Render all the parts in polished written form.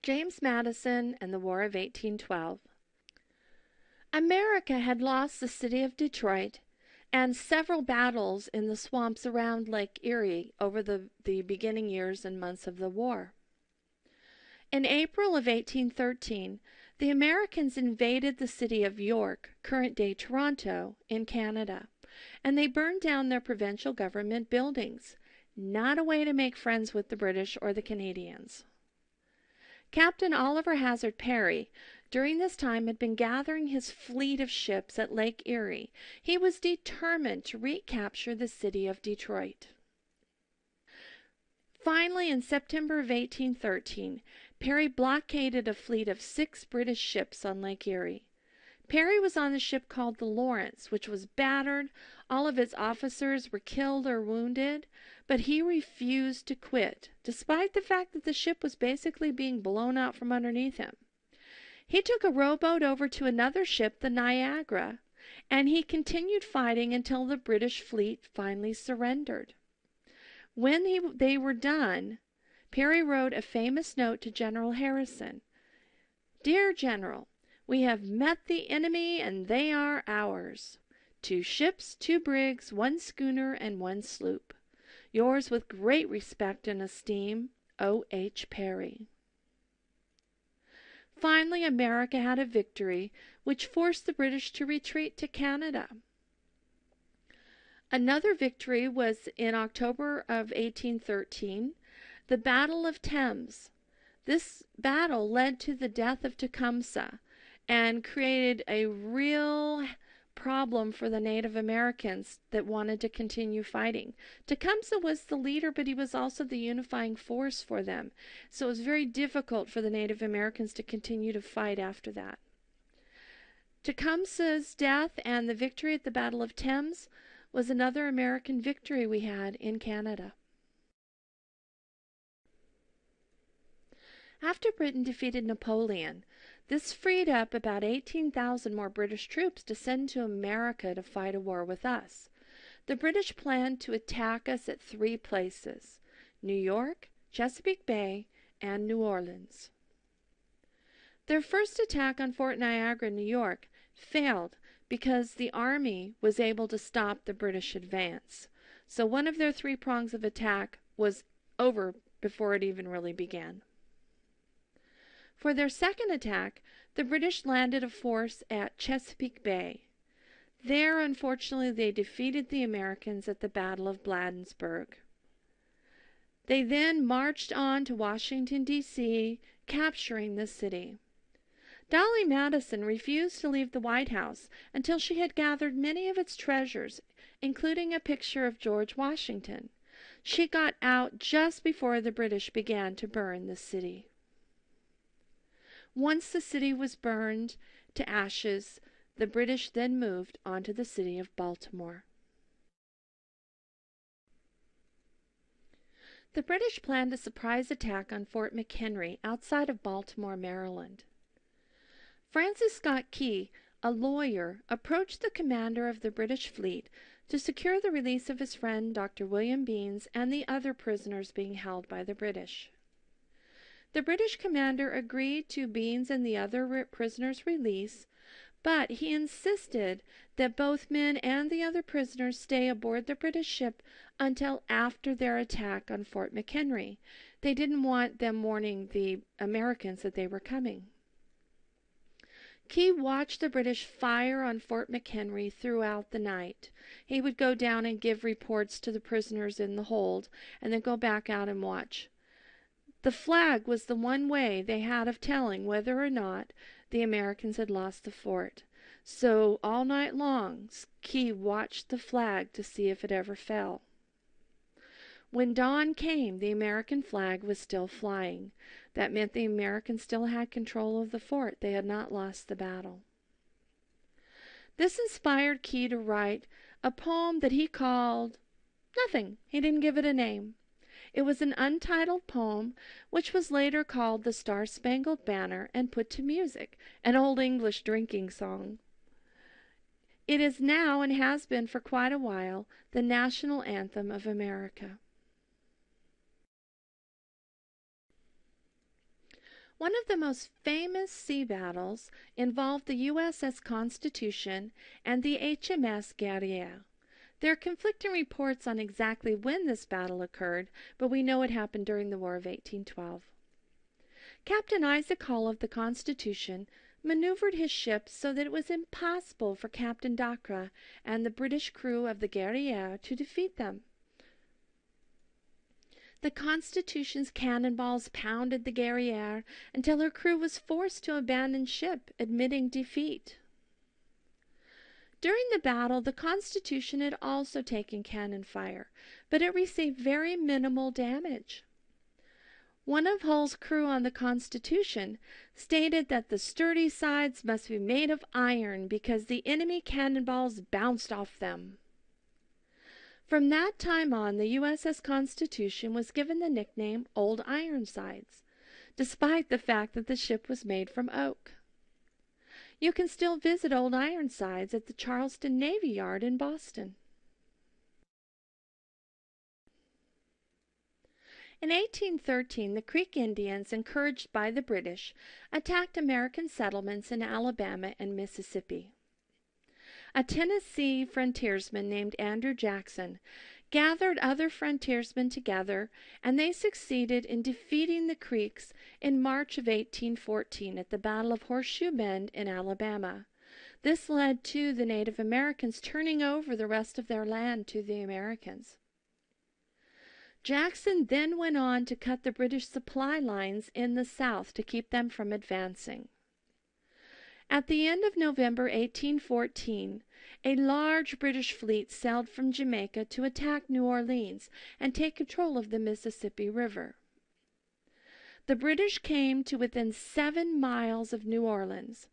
James Madison and the War of 1812. America had lost the city of Detroit and several battles in the swamps around Lake Erie over the beginning years and months of the war. In April of 1813, the Americans invaded the city of York, current-day Toronto, in Canada, and they burned down their provincial government buildings. Not a way to make friends with the British or the Canadians. Captain Oliver Hazard Perry, during this time, had been gathering his fleet of ships at Lake Erie. He was determined to recapture the city of Detroit. Finally, in September of 1813, Perry blockaded a fleet of 6 British ships on Lake Erie. Perry was on the ship called the Lawrence, which was battered. All of its officers were killed or wounded, but he refused to quit, despite the fact that the ship was basically being blown out from underneath him. He took a rowboat over to another ship, the Niagara, and he continued fighting until the British fleet finally surrendered. When they were done, Perry wrote a famous note to General Harrison. "Dear General, we have met the enemy and they are ours. 2 ships, 2 brigs, 1 schooner, and 1 sloop. Yours with great respect and esteem, O. H. Perry." Finally, America had a victory which forced the British to retreat to Canada. Another victory was in October of 1813, the Battle of Thames. This battle led to the death of Tecumseh and created a real problem for the Native Americans that wanted to continue fighting. Tecumseh was the leader, but he was also the unifying force for them. So it was very difficult for the Native Americans to continue to fight after that. Tecumseh's death and the victory at the Battle of Thames was another American victory we had in Canada. After Britain defeated Napoleon, this freed up about 18,000 more British troops to send to America to fight a war with us. The British planned to attack us at 3 places: New York, Chesapeake Bay, and New Orleans. Their first attack on Fort Niagara, New York, failed because the army was able to stop the British advance. So one of their 3 prongs of attack was over before it even really began. For their second attack, the British landed a force at Chesapeake Bay. There, unfortunately, they defeated the Americans at the Battle of Bladensburg. They then marched on to Washington, D.C., capturing the city. Dolly Madison refused to leave the White House until she had gathered many of its treasures, including a picture of George Washington. She got out just before the British began to burn the city. Once the city was burned to ashes, the British then moved on to the city of Baltimore. The British planned a surprise attack on Fort McHenry outside of Baltimore, Maryland. Francis Scott Key, a lawyer, approached the commander of the British fleet to secure the release of his friend Dr. William Beans and the other prisoners being held by the British. The British commander agreed to Beans and the other prisoners' release, but he insisted that both men and the other prisoners stay aboard the British ship until after their attack on Fort McHenry. They didn't want them warning the Americans that they were coming. Key watched the British fire on Fort McHenry throughout the night. He would go down and give reports to the prisoners in the hold, and then go back out and watch. The flag was the one way they had of telling whether or not the Americans had lost the fort. So all night long, Key watched the flag to see if it ever fell. When dawn came, the American flag was still flying. That meant the Americans still had control of the fort. They had not lost the battle. This inspired Key to write a poem that he called Nothing. He didn't give it a name. It was an untitled poem, which was later called the Star-Spangled Banner and put to music, an old English drinking song. It is now, and has been for quite a while, the national anthem of America. One of the most famous sea battles involved the USS Constitution and the HMS Guerrière. There are conflicting reports on exactly when this battle occurred, but we know it happened during the War of 1812. Captain Isaac Hull of the Constitution maneuvered his ship so that it was impossible for Captain Dacre and the British crew of the Guerrière to defeat them. The Constitution's cannonballs pounded the Guerrière until her crew was forced to abandon ship, admitting defeat. During the battle, the Constitution had also taken cannon fire, but it received very minimal damage. One of Hull's crew on the Constitution stated that the sturdy sides must be made of iron because the enemy cannonballs bounced off them. From that time on, the USS Constitution was given the nickname Old Ironsides, despite the fact that the ship was made from oak. You can still visit Old Ironsides at the Charleston Navy Yard in Boston. In 1813, the Creek Indians, encouraged by the British, attacked American settlements in Alabama and Mississippi. A Tennessee frontiersman named Andrew Jackson gathered other frontiersmen together, and they succeeded in defeating the Creeks in March of 1814 at the Battle of Horseshoe Bend in Alabama. This led to the Native Americans turning over the rest of their land to the Americans. Jackson then went on to cut the British supply lines in the South to keep them from advancing. At the end of November 1814, a large British fleet sailed from Jamaica to attack New Orleans and take control of the Mississippi River. The British came to within 7 miles of New Orleans,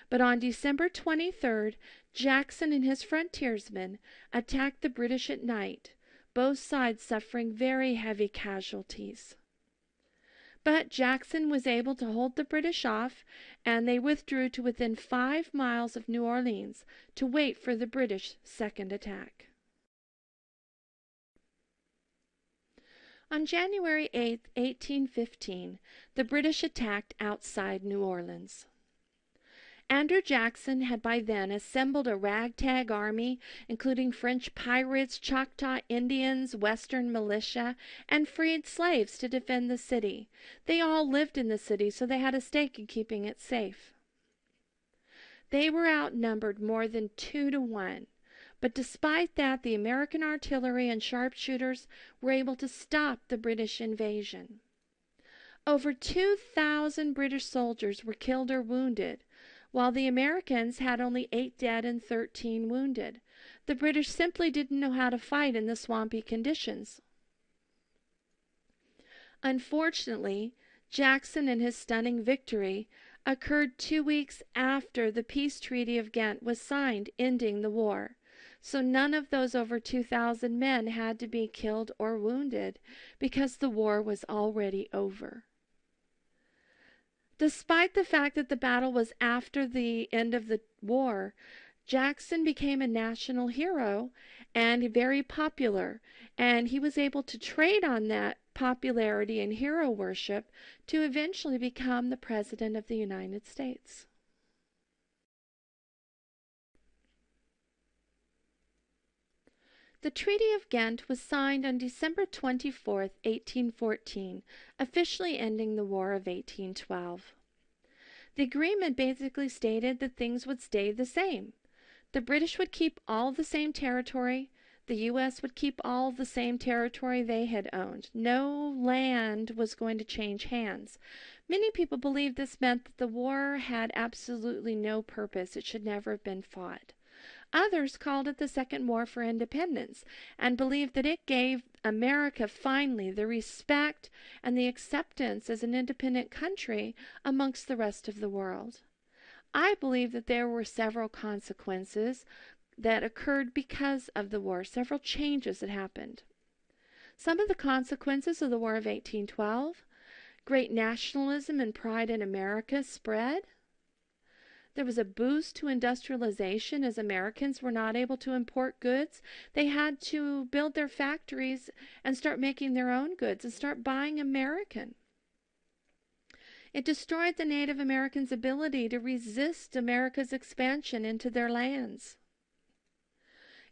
but on December 23rd, Jackson and his frontiersmen attacked the British at night, both sides suffering very heavy casualties. But Jackson was able to hold the British off, and they withdrew to within 5 miles of New Orleans to wait for the British second attack. On January 8, 1815, the British attacked outside New Orleans. Andrew Jackson had by then assembled a ragtag army, including French pirates, Choctaw Indians, Western militia, and freed slaves to defend the city. They all lived in the city, so they had a stake in keeping it safe. They were outnumbered more than 2 to 1, but despite that, the American artillery and sharpshooters were able to stop the British invasion. Over 2,000 British soldiers were killed or wounded, while the Americans had only 8 dead and 13 wounded. The British simply didn't know how to fight in the swampy conditions. Unfortunately, Jackson and his stunning victory occurred 2 weeks after the peace treaty of Ghent was signed, ending the war. So none of those over 2,000 men had to be killed or wounded because the war was already over. Despite the fact that the battle was after the end of the war, Jackson became a national hero and very popular, and he was able to trade on that popularity and hero worship to eventually become the President of the United States. The Treaty of Ghent was signed on December 24, 1814, officially ending the War of 1812. The agreement basically stated that things would stay the same. The British would keep all the same territory. The U.S. would keep all the same territory they had owned. No land was going to change hands. Many people believed this meant that the war had absolutely no purpose. It should never have been fought. Others called it the Second War for Independence and believed that it gave America finally the respect and the acceptance as an independent country amongst the rest of the world. I believe that there were several consequences that occurred because of the war, several changes that happened. Some of the consequences of the War of 1812, great nationalism and pride in America spread. There was a boost to industrialization as Americans were not able to import goods. They had to build their factories and start making their own goods and start buying American. It destroyed the Native Americans' ability to resist America's expansion into their lands.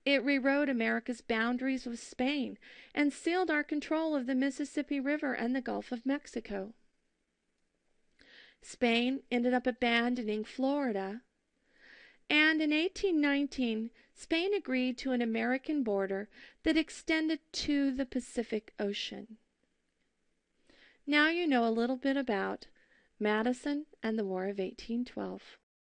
It rewrote America's boundaries with Spain and sealed our control of the Mississippi River and the Gulf of Mexico. Spain ended up abandoning Florida, and in 1819, Spain agreed to an American border that extended to the Pacific Ocean. Now you know a little bit about Madison and the War of 1812.